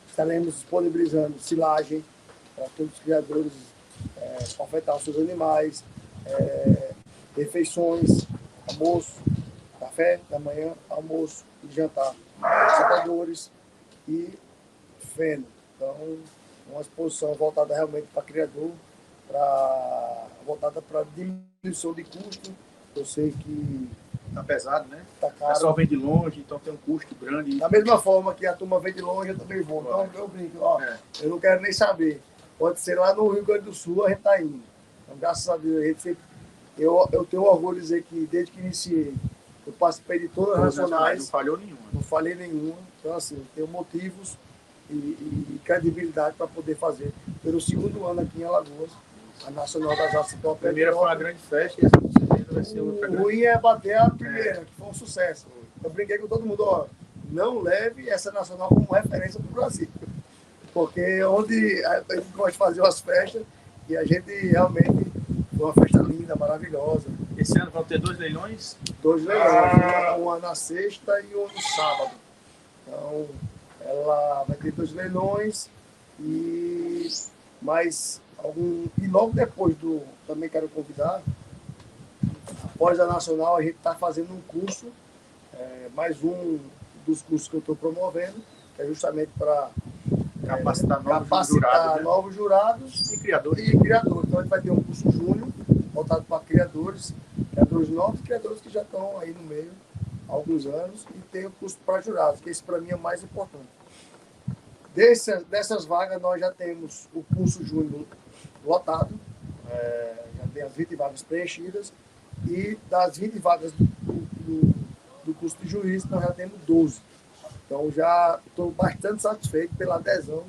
Speaker 2: Estaremos disponibilizando silagem para todos os criadores ofertar os seus animais, refeições, almoço, café da manhã, almoço e jantar, secadores e feno. Então, uma exposição voltada realmente para criador, voltada para diminuição de custo. Eu sei que
Speaker 1: tá pesado, né?
Speaker 2: Tá caro.
Speaker 1: O pessoal vem de longe, então tem um custo grande.
Speaker 2: Da mesma forma que a turma vem de longe, eu também vou. Então, eu brinco, eu não quero nem saber. Pode ser lá no Rio Grande do Sul, a gente está indo. Então, graças a Deus, a gente sempre... eu tenho orgulho de dizer que desde que iniciei, eu participei de todas as nacionais.
Speaker 1: Não falhou nenhuma.
Speaker 2: Não falhei nenhuma. Então, assim, eu tenho motivos e credibilidade para poder fazer. Pelo segundo ano aqui em Alagoas, a Nacional das Artes do
Speaker 1: A primeira foi uma grande festa e essa com certeza vai ser outra grande.
Speaker 2: O ruim é bater a primeira, que foi um sucesso. Eu brinquei com todo mundo, não leve essa Nacional como referência para o Brasil. Porque onde a gente gosta de fazer umas festas e a gente realmente foi uma festa linda, maravilhosa.
Speaker 1: Esse ano vão ter 2 leilões?
Speaker 2: 2 leilões, uma na sexta e uma no sábado. Então, ela vai ter 2 leilões e logo depois também quero convidar, após a Nacional, a gente está fazendo um curso, mais um dos cursos que eu estou promovendo, que é justamente para
Speaker 1: capacitar
Speaker 2: novos jurados
Speaker 1: e criadores.
Speaker 2: Então a gente vai ter um curso júnior, voltado para criadores novos, criadores que já estão aí no meio há alguns anos, e tem o curso para jurados, que esse para mim é o mais importante. Dessas vagas, nós já temos o curso júnior lotado, já tem as 20 vagas preenchidas, e das 20 vagas do curso de juiz, nós já temos 12. Então, já estou bastante satisfeito pela adesão.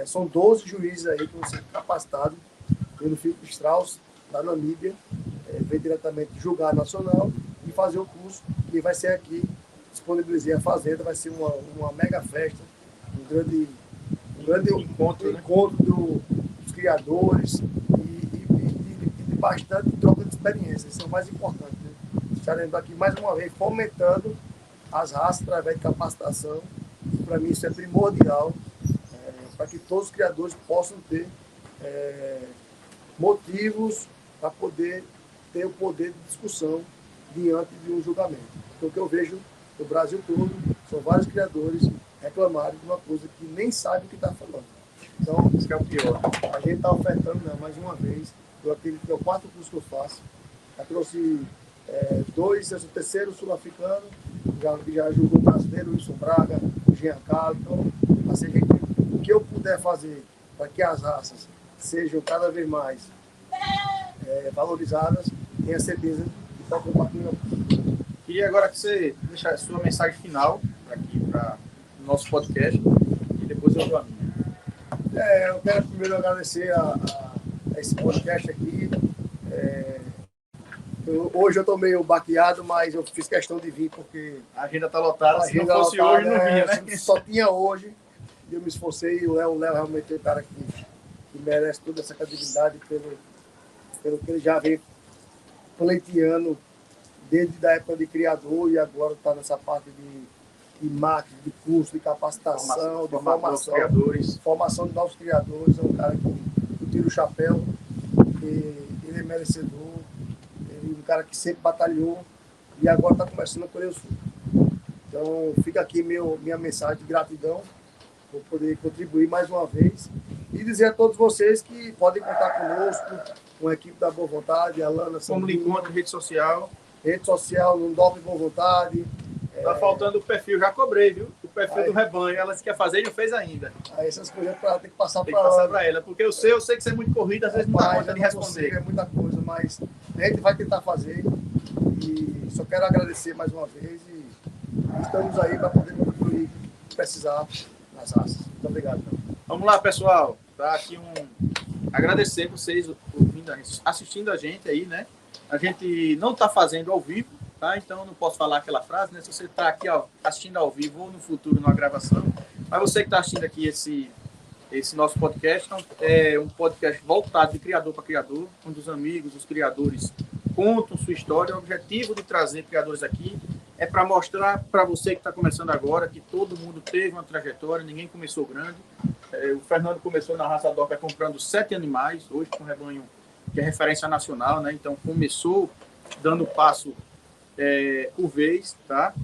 Speaker 2: São 12 juízes aí que vão ser capacitados pelo Philip Strauss, da Namíbia, vem diretamente julgar nacional e fazer o curso, que vai ser aqui, disponibilizei a fazenda, vai ser uma mega festa, um grande encontro dos criadores e de bastante troca de experiência. Isso é o mais importante. Né? Estaremos aqui mais uma vez fomentando as raças através de capacitação. Para mim isso é primordial, para que todos os criadores possam ter motivos para poder ter o poder de discussão diante de um julgamento. Então, o que eu vejo no Brasil todo são vários criadores reclamarem de uma coisa que nem sabe o que está falando. Então,
Speaker 1: isso que é o pior.
Speaker 2: A gente está ofertando, mais uma vez, eu acredito que é o 4º curso que eu faço. Já trouxe 2, esse é o 3º sul-africano, já julgou o brasileiro, Wilson Braga, o Giancarlo. Então, assim, o que eu puder fazer para que as raças sejam cada vez mais valorizadas, tenha certeza que está compartilhando.
Speaker 1: Queria agora que você deixasse a sua mensagem final aqui para o nosso podcast e depois eu dou a minha.
Speaker 2: Eu quero primeiro agradecer a esse podcast aqui. Hoje eu estou meio baqueado, mas eu fiz questão de vir porque
Speaker 1: a agenda está lotada. Se não fosse lotada, hoje, não vinha, né?
Speaker 2: Só tinha hoje. Eu me esforcei e o Léo realmente é um cara que merece toda essa credibilidade pelo que ele já vem pleiteando desde a época de criador e agora está nessa parte de marketing, de curso, de capacitação, de formação de novos criadores. É um cara que eu tiro o chapéu, ele é merecedor, ele é um cara que sempre batalhou e agora está começando a colher os frutos. Então fica aqui minha mensagem de gratidão por poder contribuir mais uma vez e dizer a todos vocês que podem contar conosco, com a equipe da Boa Vontade, a Lana,
Speaker 1: como lhe encontra em rede social?
Speaker 2: Rede social, no Dobre Boa Vontade.
Speaker 1: Tá faltando o perfil, já cobrei, viu? O perfil do rebanho, ela disse que ia fazer e não fez ainda.
Speaker 2: Aí essas coisas tem que passar
Speaker 1: para ela, porque eu sei que você é muito corrida, às vezes não dá conta de responder.
Speaker 2: É muita coisa, mas a gente vai tentar fazer e só quero agradecer mais uma vez e estamos aí para poder concluir o que precisar nas raças. Muito obrigado.
Speaker 1: Vamos lá, pessoal. Tá aqui agradecer vocês ouvindo, assistindo a gente aí, né? A gente não está fazendo ao vivo, tá? Então não posso falar aquela frase, né? Se você está aqui assistindo ao vivo ou no futuro numa gravação, mas você que está assistindo aqui Esse nosso podcast é um podcast voltado de criador para criador, onde os amigos, os criadores contam sua história. O objetivo de trazer criadores aqui é para mostrar para você que está começando agora que todo mundo teve uma trajetória, ninguém começou grande. O Fernando começou na raça Doppler comprando 7 animais, hoje com um rebanho que é referência nacional, né? Então começou dando passo por vez, tá?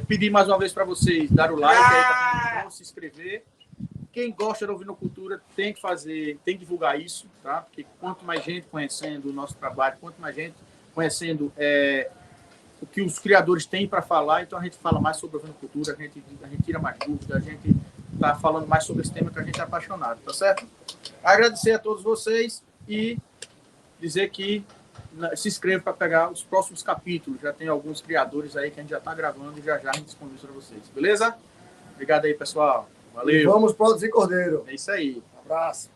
Speaker 1: Pedir mais uma vez para vocês dar o like aí, tá? Se inscrever. Quem gosta da ovinocultura tem que fazer, tem que divulgar isso, tá? Porque quanto mais gente conhecendo o nosso trabalho, quanto mais gente conhecendo o que os criadores têm para falar, então a gente fala mais sobre a ovinocultura, a gente tira mais dúvidas, a gente está falando mais sobre esse tema que a gente é apaixonado, tá certo? Agradecer a todos vocês e dizer que se inscreva para pegar os próximos capítulos. Já tem alguns criadores aí que a gente já está gravando e já a gente disponibiliza para vocês, beleza? Obrigado aí, pessoal. Valeu.
Speaker 2: E vamos produzir cordeiro.
Speaker 1: É isso aí.
Speaker 2: Um abraço.